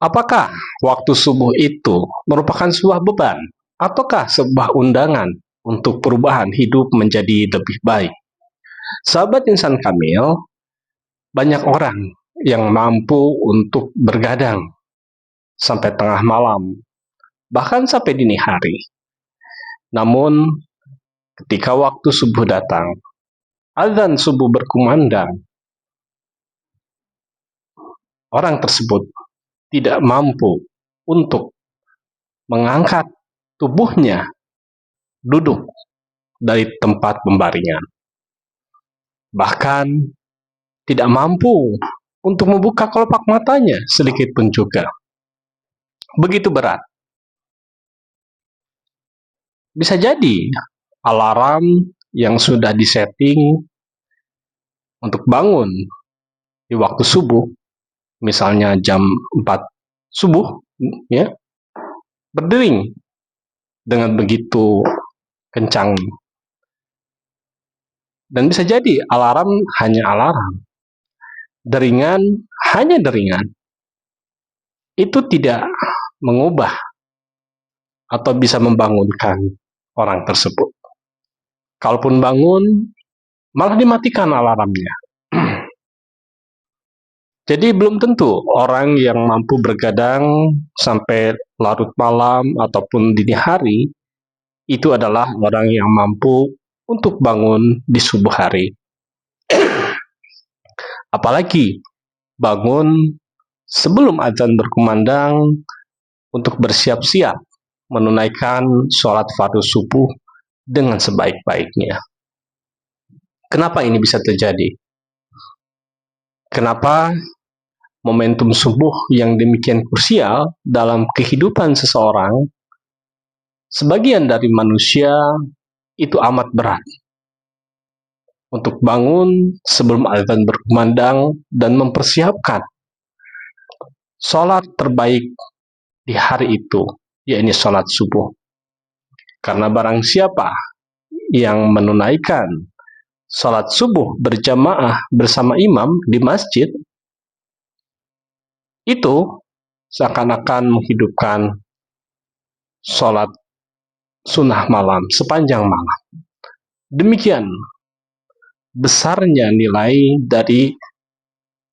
Apakah waktu subuh itu merupakan sebuah beban ataukah sebuah undangan untuk perubahan hidup menjadi lebih baik? Sahabat insan kamil, banyak orang yang mampu untuk bergadang sampai tengah malam, bahkan sampai dini hari. Namun, ketika waktu subuh datang, azan subuh berkumandang, orang tersebut tidak mampu untuk mengangkat tubuhnya duduk dari tempat pembaringan. Bahkan tidak mampu untuk membuka kelopak matanya sedikit pun juga. Begitu berat. Bisa jadi alarm yang sudah disetting untuk bangun di waktu subuh, misalnya jam 4 subuh, ya, berdering dengan begitu kencang. Dan bisa jadi alarm hanya alarm. Deringan hanya deringan. Itu tidak mengubah atau bisa membangunkan orang tersebut. Kalaupun bangun, malah dimatikan alarmnya. Jadi belum tentu orang yang mampu bergadang sampai larut malam ataupun dini hari itu adalah orang yang mampu untuk bangun di subuh hari. Apalagi bangun sebelum azan berkumandang untuk bersiap-siap menunaikan sholat fardu subuh dengan sebaik-baiknya. Kenapa ini bisa terjadi? Kenapa momentum subuh yang demikian krusial dalam kehidupan seseorang, sebagian dari manusia itu amat berat untuk bangun sebelum azan berkumandang dan mempersiapkan sholat terbaik di hari itu, yaitu sholat subuh. Karena barang siapa yang menunaikan sholat subuh berjamaah bersama imam di masjid, itu seakan-akan menghidupkan sholat sunnah malam sepanjang malam. Demikian besarnya nilai dari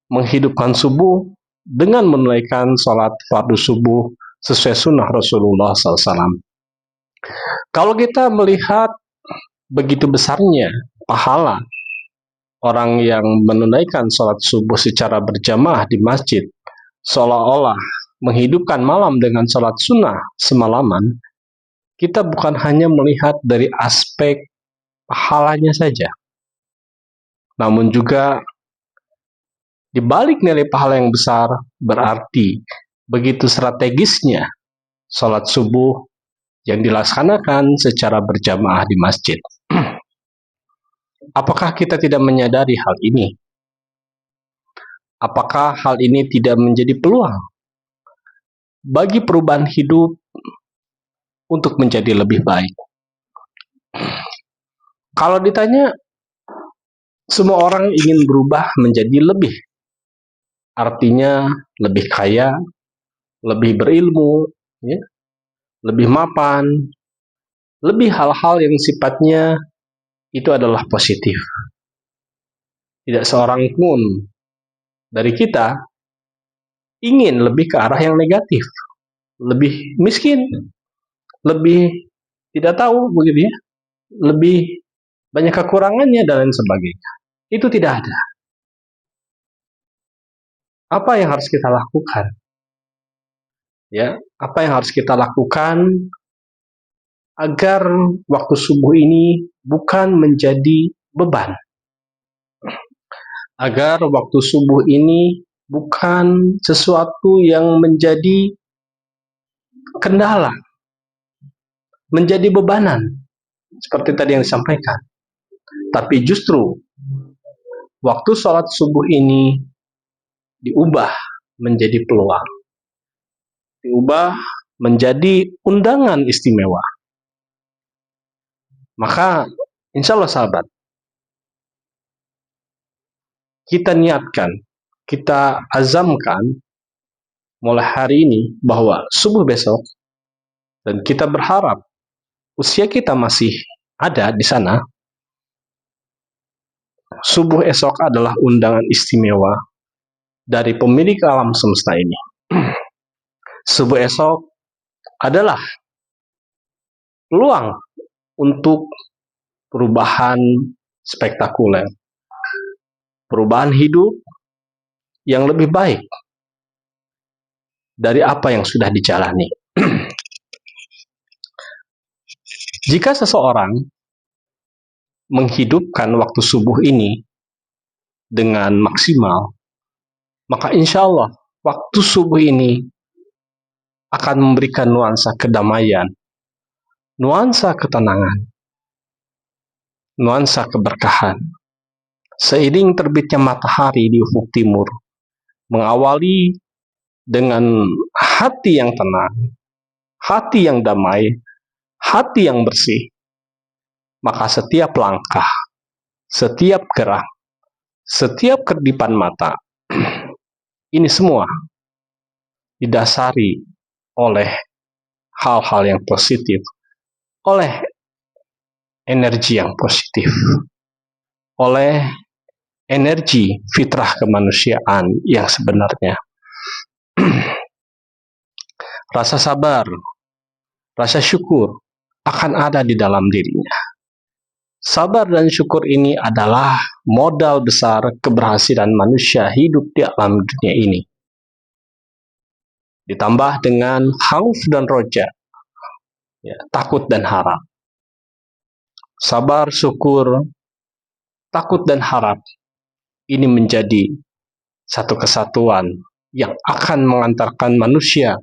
menghidupkan subuh dengan menunaikan sholat fardu subuh sesuai sunnah Rasulullah SAW. Kalau kita melihat begitu besarnya pahala orang yang menunaikan sholat subuh secara berjamaah di masjid, seolah-olah menghidupkan malam dengan sholat sunnah semalaman, kita bukan hanya melihat dari aspek pahalanya saja, namun juga di balik nilai pahala yang besar berarti begitu strategisnya sholat subuh yang dilaksanakan secara berjamaah di masjid. Apakah kita tidak menyadari hal ini? Apakah hal ini tidak menjadi peluang bagi perubahan hidup untuk menjadi lebih baik? Kalau ditanya, semua orang ingin berubah menjadi lebih, artinya lebih kaya, lebih berilmu, ya, lebih mapan, lebih hal-hal yang sifatnya itu adalah positif. Tidak seorang pun dari kita ingin lebih ke arah yang negatif, lebih miskin, lebih tidak tahu begitu ya, lebih banyak kekurangannya dan lain sebagainya. Itu tidak ada. Apa yang harus kita lakukan? Ya, apa yang harus kita lakukan agar waktu subuh ini bukan menjadi beban? Agar waktu subuh ini bukan sesuatu yang menjadi kendala, menjadi bebanan, seperti tadi yang disampaikan. Tapi justru waktu sholat subuh ini diubah menjadi peluang, diubah menjadi undangan istimewa. Maka insya Allah sahabat, kita niatkan, kita azamkan mulai hari ini bahwa subuh besok, dan kita berharap usia kita masih ada di sana, subuh esok adalah undangan istimewa dari pemilik alam semesta ini. Subuh esok adalah peluang untuk perubahan spektakuler, perubahan hidup yang lebih baik dari apa yang sudah dijalani. Jika seseorang menghidupkan waktu subuh ini dengan maksimal, maka insya Allah waktu subuh ini akan memberikan nuansa kedamaian, nuansa ketenangan, nuansa keberkahan. Seiring terbitnya matahari di ufuk timur, mengawali dengan hati yang tenang, hati yang damai, hati yang bersih, maka setiap langkah, setiap gerak, setiap kedipan mata, ini semua didasari oleh hal-hal yang positif, oleh energi yang positif, oleh energi fitrah kemanusiaan yang sebenarnya. Rasa sabar, rasa syukur akan ada di dalam dirinya. Sabar dan syukur ini adalah modal besar keberhasilan manusia hidup di alam dunia ini. Ditambah dengan khauf dan roja, ya, takut dan harap. Sabar, syukur, takut dan harap ini menjadi satu kesatuan yang akan mengantarkan manusia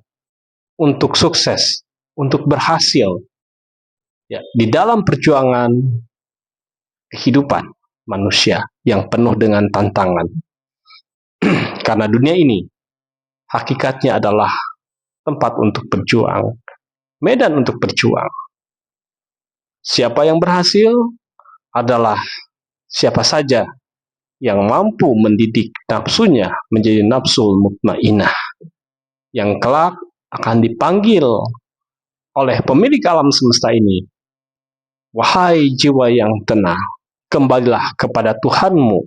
untuk sukses, untuk berhasil, ya, di dalam perjuangan kehidupan manusia yang penuh dengan tantangan. Karena dunia ini hakikatnya adalah tempat untuk berjuang, medan untuk berjuang. Siapa yang berhasil adalah siapa saja yang mampu mendidik nafsunya menjadi nafsul mutmainah, yang kelak akan dipanggil oleh pemilik alam semesta ini, wahai jiwa yang tenang, kembalilah kepada Tuhanmu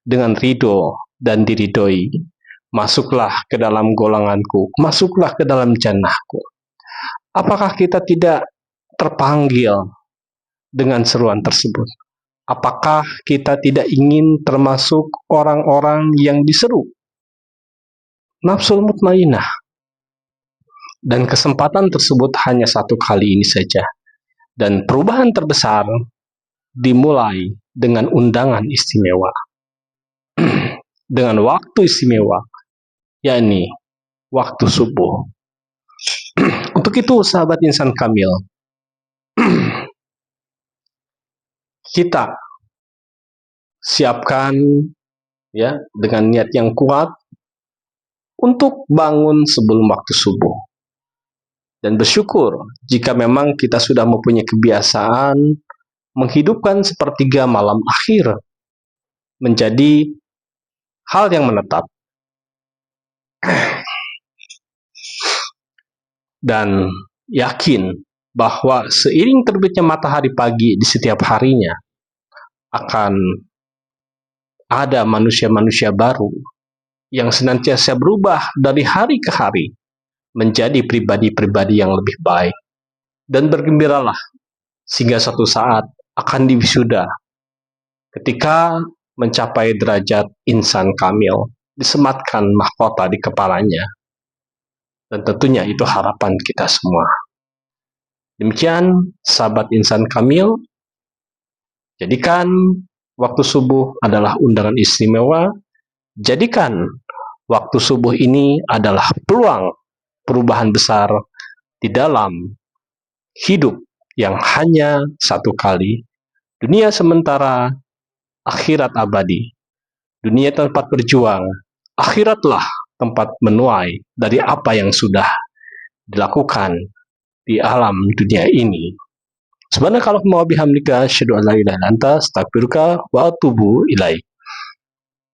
dengan ridho dan diridhoi. Masuklah ke dalam golonganku, masuklah ke dalam jannahku. Apakah kita tidak terpanggil dengan seruan tersebut? Apakah kita tidak ingin termasuk orang-orang yang diseru nafsul mutmainah? Dan kesempatan tersebut hanya satu kali ini saja. Dan perubahan terbesar dimulai dengan undangan istimewa. Dengan waktu istimewa, yakni waktu subuh. Untuk itu, sahabat insan kamil, kita siapkan, ya, dengan niat yang kuat untuk bangun sebelum waktu subuh. Dan bersyukur jika memang kita sudah mempunyai kebiasaan menghidupkan sepertiga malam akhir menjadi hal yang menetap. Dan yakin bahwa seiring terbitnya matahari pagi di setiap harinya akan ada manusia-manusia baru yang senantiasa berubah dari hari ke hari menjadi pribadi-pribadi yang lebih baik. Dan bergembiralah sehingga suatu saat akan diwisuda ketika mencapai derajat insan kamil, disematkan mahkota di kepalanya. Dan tentunya itu harapan kita semua. Demikian, sahabat insan kamil, jadikan waktu subuh adalah undangan istimewa. Jadikan waktu subuh ini adalah peluang perubahan besar di dalam hidup yang hanya satu kali. Dunia sementara, akhirat abadi. Dunia tempat berjuang, akhiratlah tempat menuai dari apa yang sudah dilakukan di alam dunia ini. Subhanakallahumma wa bihamdika asyhadu an la ilaha illa anta astaghfiruka wa atubu ilaik.